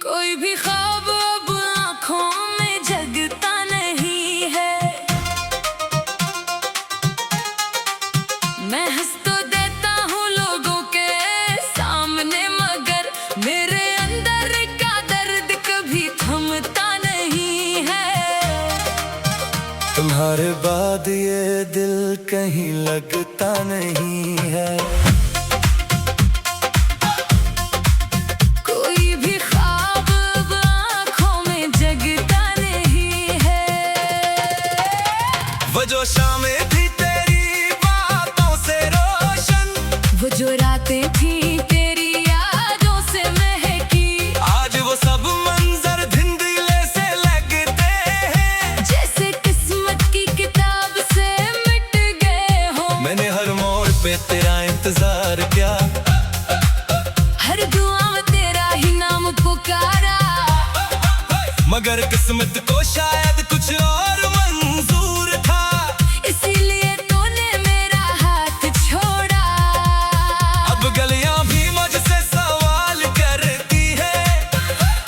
कोई भी ख्वाब अब आँखों में जगता नहीं है। मैं हंस तो देता हूँ लोगों के सामने, मगर मेरे अंदर का दर्द कभी थमता नहीं है। तुम्हारे बाद ये दिल कहीं लगता नहीं है। वो जो शामें थी तेरी बातों से रोशन, वो जो रातें थी तेरी यादों से महकी, आज वो सब मंजर धुंधले से लगते हैं, जैसे किस्मत की किताब से मिट गए हो। मैंने हर मोड़ पे तेरा इंतजार किया, हर दुआ में तेरा ही नाम पुकारा, मगर किस्मत को शायद कुछ और मंजूर था, इसीलिए तूने मेरा हाथ छोड़ा। अब गलियां भी मुझसे सवाल करती है,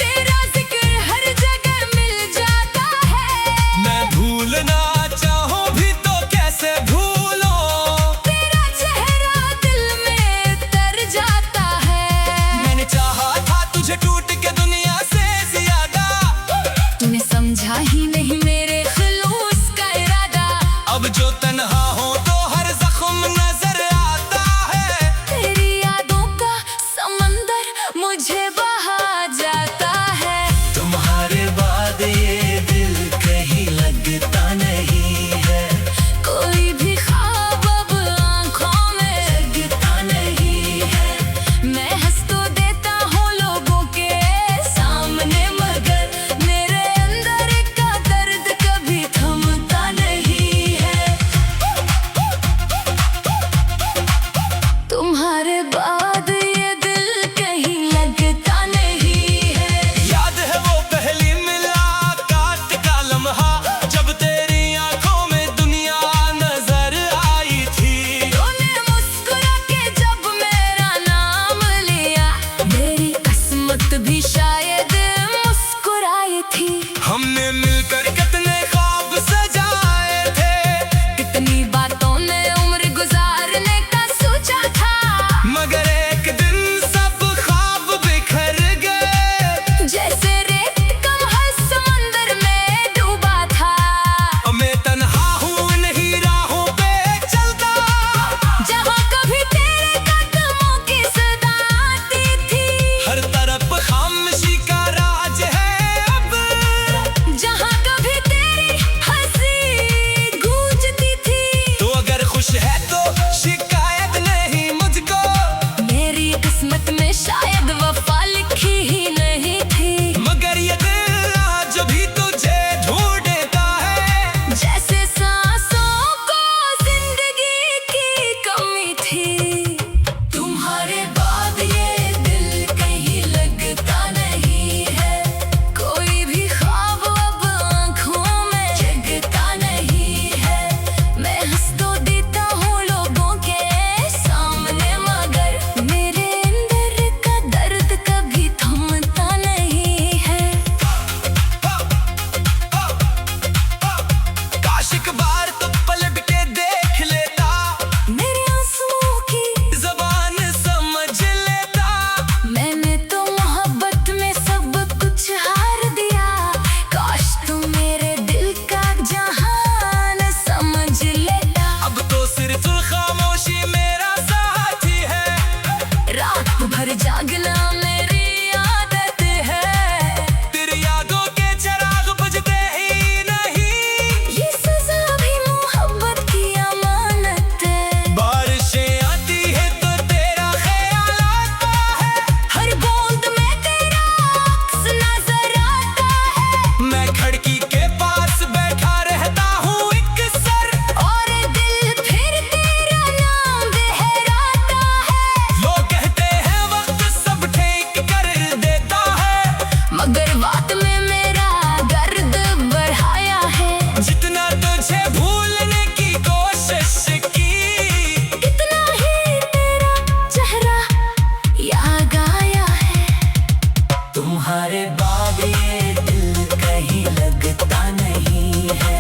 तेरा जिक्र हर जगह मिल जाता है। मैं भूलना चाहूं भी तो कैसे भूलूं, तेरा चेहरा दिल में उतर जाता है। मैंने चाहा था तुझे टूट के दुनिया से ज्यादा, तूने समझा ही नहीं मेरे खुलूस का इरादा। अब जो तन्हा हो तो हर जख्म नजर आता है, तेरी यादों का समंदर मुझे बहा जाता है। तुम्हारे बाद ये दिल कहीं लगता नहीं है। कोई भी ख्वाब अब आँखों में लगता नहीं है। मैं हंस तो देता हूँ लोगों के सामने, मगर मेरे अंदर का दर्द कभी थमता नहीं है। तुम्हारे बाद ये दिल कहीं लगता नहीं है। याद है वो पहली मुलाकात का लम्हा, जब तेरी आंखों में दुनिया नजर आई थी, तूने मुस्कुरा के जब मेरा नाम लिया, मेरी किस्मत भी शायद मुस्कुराई थी। हमने मिलकर कितने ख्वाब सजाए थे, कितनी बातों ने उम्र गुजारने का सोचा था, मगर एक दिन सब ख्वाब बिखर गए, जैसे रेत कम हर समंदर में डूबा था। अब मैं तन्हा हूँ नहीं राहों पे चलता, जहाँ कभी तेरे कदमों की सदा आती थी, हर तरफ खामोशी का राज है अब, जहाँ कभी तेरी हंसी गूंजती थी। तो अगर खुश है तो शिकायत नहीं मुझको, मेरी किस्मत में शायद वफा लिखी ही नहीं थी, मगर ये दिल आज भी तुझे ढूंढता है, जैसे सांसों को जिंदगी की कमी थी। तुम्हारे बाद ये दिल कहीं लगता नहीं है। कोई भी ख्वाब अब आँखों में जगता नहीं है। मैं हंस तो देता हूँ लोगों के सामने, मगर मेरे अंदर का दर्द कभी थमता नहीं है। काश एक बार तो पलट के देख लेता, मेरे आंसुओं की ज़बान समझ लेता, मैंने तो मोहब्बत में सब कुछ हार दिया। काश तू मेरे दिल का जहान समझ लेता। अब तो सिर्फ खामोशी मेरा साथी है, रात भर जागना मेरी आदत है, तेरी यादों के चिराग बुझते ही नहीं, ये सजा भी मोहब्बत की अमानत है। बारिशें आती है तो तेरा ख्याल आता है, हर बूंद में तेरा अक्स नजर आता है, मैं खिड़की के पास बैठा रहता हूँ एक सर, और दिल फिर तेरा नाम दोहराता है। लोग कहते हैं वक्त सब तुम्हारे बाद ये दिल कहीं लगता नहीं है,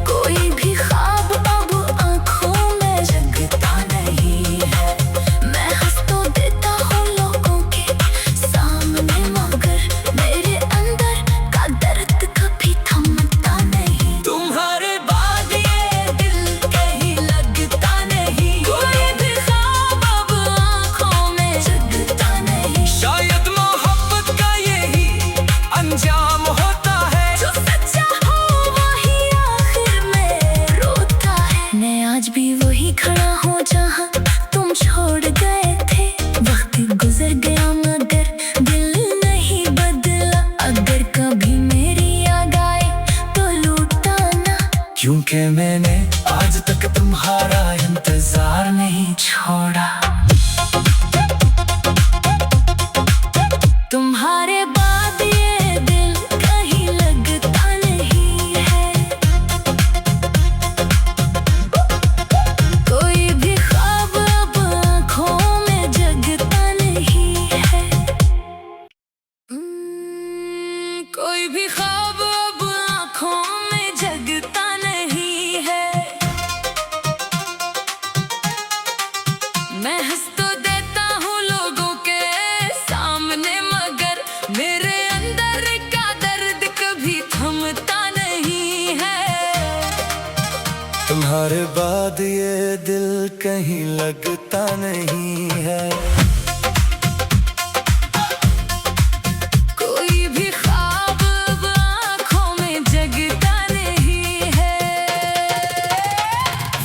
कोई भी ख्वाब अब आँखों में जगता नहीं है। मैं हंस तो देता हूँ लोगों के सामने, मगर मेरे अंदर का दर्द कभी थमता नहीं। तुम्हारे बाद ये दिल कहीं लगता नहीं, कोई भी ख्वाब अब आँखों में जगता नहीं। शायद मोहब्बत का यही अंजाम होता है, जो सच्चा हो वही आखिर में रोता है। मैं आज भी वही खड़ा हूँ जहाँ तुम छोड़ गए थे। वक्त गुजर गया मगर दिल नहीं बदला, अगर कभी मेरी याद आए तो लूटा ना, क्योंकि मैंने आज तक तुम्हारा इंतजार नहीं छोड़ा। तुम्हारे बाद ये दिल कहीं लगता नहीं है, कोई भी ख्वाब अब आँखों में जगता नहीं है। कोई भी ख्वाब अब आँखों में जगता नहीं है। मैं हंस तो देता हूँ लोगों के सामने, मगर मेरे अंदर का दर्द कभी थमता नहीं है। तुम्हारे बाद ये दिल कहीं लगता नहीं है, कोई भी ख्वाब अब आँखों में जगता नहीं है।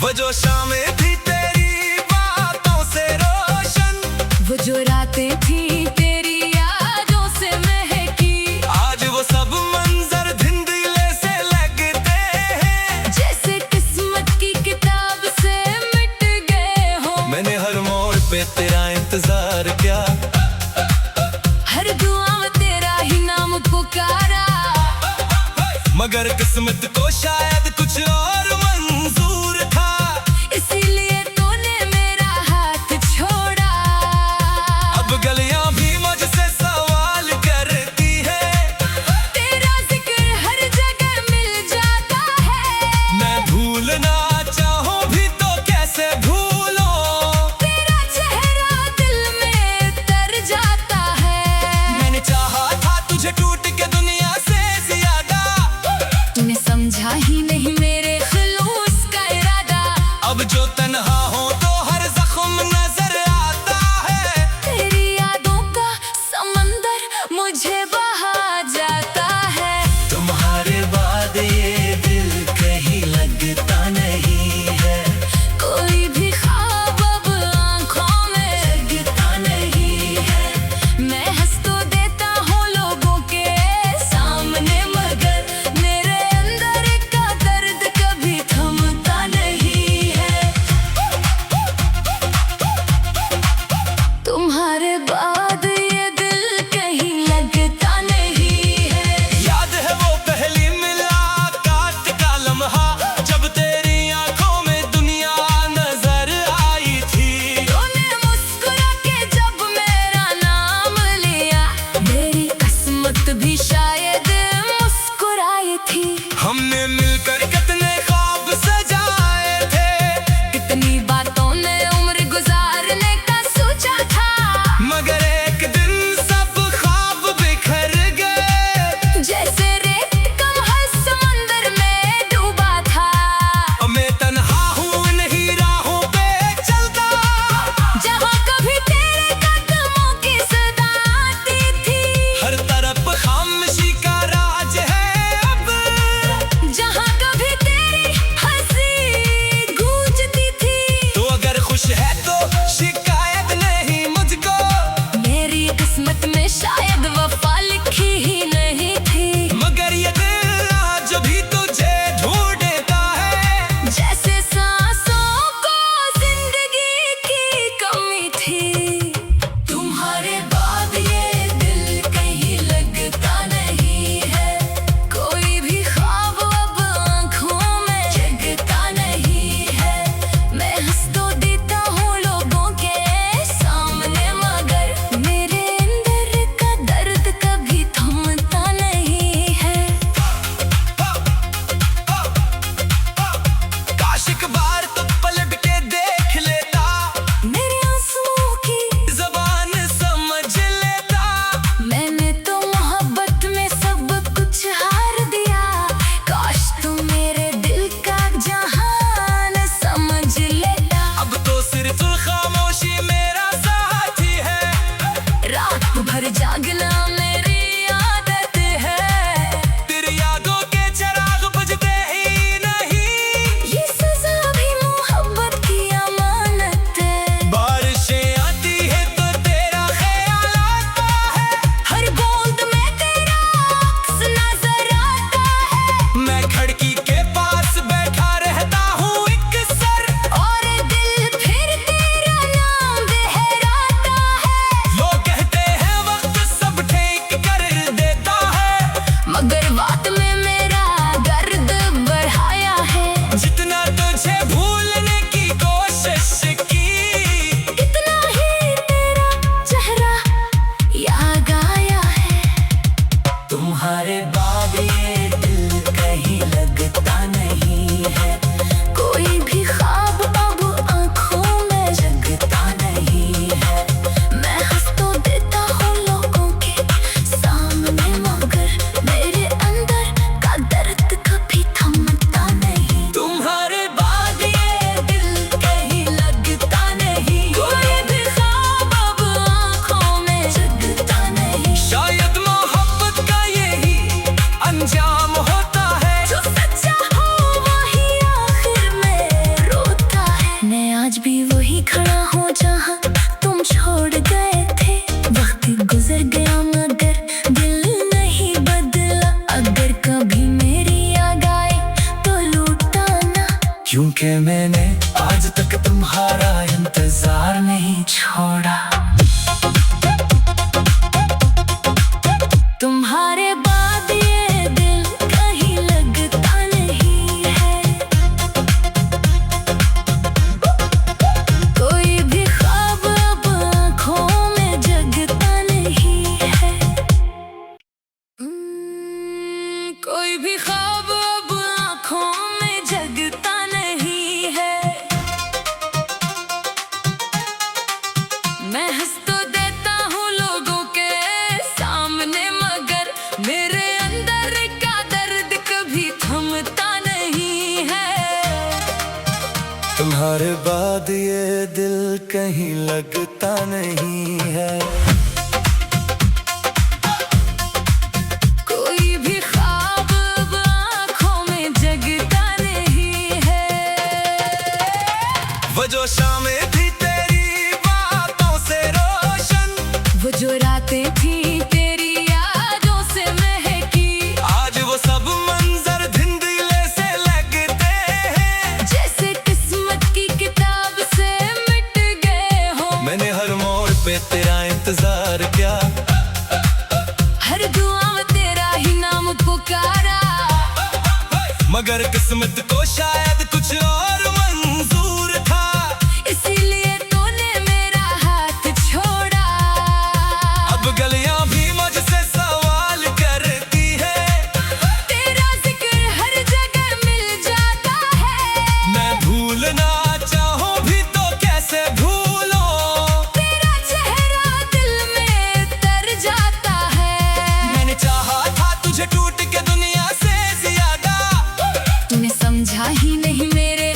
वो जो शामें थी तेरी बातों से रोशन, वो जो रातें थी तेरी यादों से महकी, आज वो सब मंजर धुंधले से लगते हैं, जैसे किस्मत की किताब से मिट गए हो। मैंने हर मोड़ पे तेरा इंतजार किया, हर दुआ में तेरा ही नाम पुकारा, मगर किस्मत को शायद कुछ और मंजूर था, इसीलिए तूने मेरा हाथ छोड़ा। अब गलियां भी मुझसे सवाल करती है, तेरा जिक्र हर जगह मिल जाता है, मैं भूलना चाहूं भी तो कैसे भूलूं, तेरा चेहरा दिल में तर जाता है। मैंने चाहा था तुझे टूट के दुनिया से ज्यादा, तूने समझा ही नहीं मेरे भर जागना मेरी आदत है। तेरी यादों के चिराग बुझते ही नहीं, ये सजा भी मोहब्बत की अमानत है। बारिशें आती है तो तेरा ख्याल आता है, हर बूंद में तेरा अक्स नजर आता है। मैं खिड़की के पास बैठा रहता हूँ एक सर, और दिल फिर तेरा नाम दोहराता है। लोग कहते हैं वक्त सब ठीक कर देता है, मगर बात में मेरा दर्द बढ़ाया है। जितना तुझे भूलने की कोशिश की, इतना ही तेरा चेहरा याद आया है। तुम्हारे बाद ये दिल कहीं लगता नहीं है, कोई भी ख्वाब अब आँखों में जगता नहीं है। मैं हंस तो देता हूँ लोगों के सामने, मगर मेरे अंदर का दर्द कभी थमता नहीं। तुम्हारे बाद ये दिल कहीं लगता नहीं, कोई भी ख्वाब अब आँखों में जगता नहीं। शायद मोहब्बत का यही अंजाम होता है, जो सच्चा हो वही आखिर में रोता है। मैं आज भी वही खड़ा हूँ जहाँ तुम छोड़ गए थे। वक्त गुजर गया मगर दिल नहीं बदला, अगर कभी मेरी याद आए तो लौटाना, क्योंकि मैंने आज तक तुम्हारा इंतजार नहीं छोड़ा। तुम्हारे बाद ये दिल कहीं लगता नहीं है, कोई भी ख्वाब अब आँखों में जगता नहीं है। कोई भी ख्वाब अब आँखों में जगता नहीं है। मैं हंस तो देता हूँ लोगों के सामने, मगर मेरे अंदर का दर्द कभी थमता नहीं है। तुम्हारे बाद ये दिल कहीं लगता नहीं है, कोई भी ख्वाब अब आँखों में जगता नहीं है। वो जो शामें थी तेरी बातों से रोशन, वो जो रातें थी तेरी यादों से महकी, आज वो सब मंजर धुंधले से लगते हैं, जैसे किस्मत की किताब से मिट गए हो। मैंने हर मोड़ पे तेरा इंतजार किया, हर दुआ में तेरा ही नाम पुकारा, मगर किस्मत को शायद कुछ और मंजूर था, इसीलिए तूने मेरा हाथ छोड़ा। अब गलियां भी मुझसे सवाल करती है, तेरा जिक्र हर जगह मिल जाता है। मैं भूलना चाहूं भी तो कैसे भूलूं, तेरा चेहरा दिल में तर जाता है। मैंने चाहा था तुझे टूट के दुनिया से ज्यादा, तूने समझा ही नहीं मेरे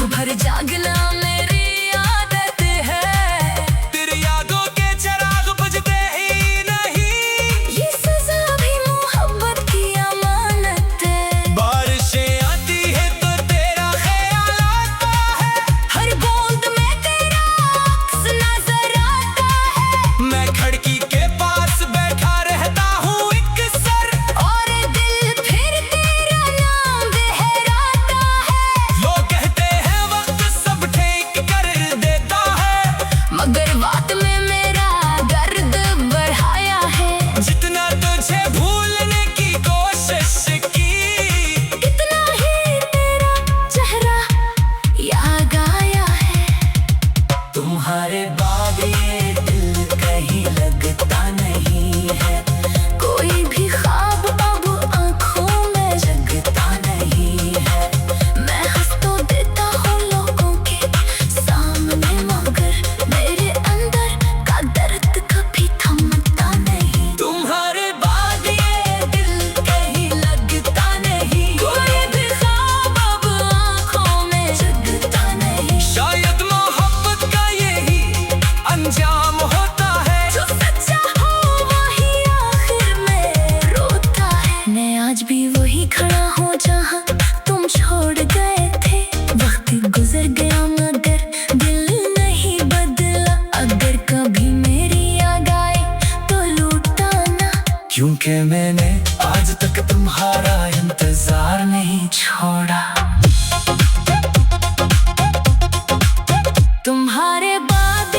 रात भर जागना मेरी आदत है। तेरी यादों के चिराग बुझते ही नहीं, ये सजा भी मोहब्बत की अमानत है। बारिशें आती है तो तेरा ख्याल आता है, हर बूंद में तेरा अक्स नजर आता है। मैं खिड़की के पास बैठा रहता हूँ एक सर, और दिल फिर तेरा नाम दोहराता है। लोग कहते हैं वक्त सब ठीक कर देता है, मगर बात में मेरा दर्द बढ़ाया है। जितना तुझे भूलने की कोशिश की, कितना ही तेरा चेहरा याद आया है। तुम्हारे बाद ये दिल कहीं लगता नहीं है, कोई भी ख्वाब अब आंखों में जगता नहीं है। मैं हंस तो देता हूँ लोगों के सामने, मगर मेरे अंदर का दर्द कभी थमता नहीं। तुम्हारे बाद ये दिल कहीं लगता नहीं, कोई भी ख्वाब अब आंखों में जगता नहीं। शायद मोहब्बत का यही अंजाम होता है, जो सच्चा हो वही आखिर में रोता है। मैं आज भी वही खड़ा हूँ जहाँ तुम छोड़ गए थे। वक्त गुजर गया मगर दिल नहीं बदला, अगर कभी मेरी याद आए तो लौटाना, क्योंकि मैंने आज तक तुम्हारा इंतजार नहीं छोड़ा। तुम्हारे बाद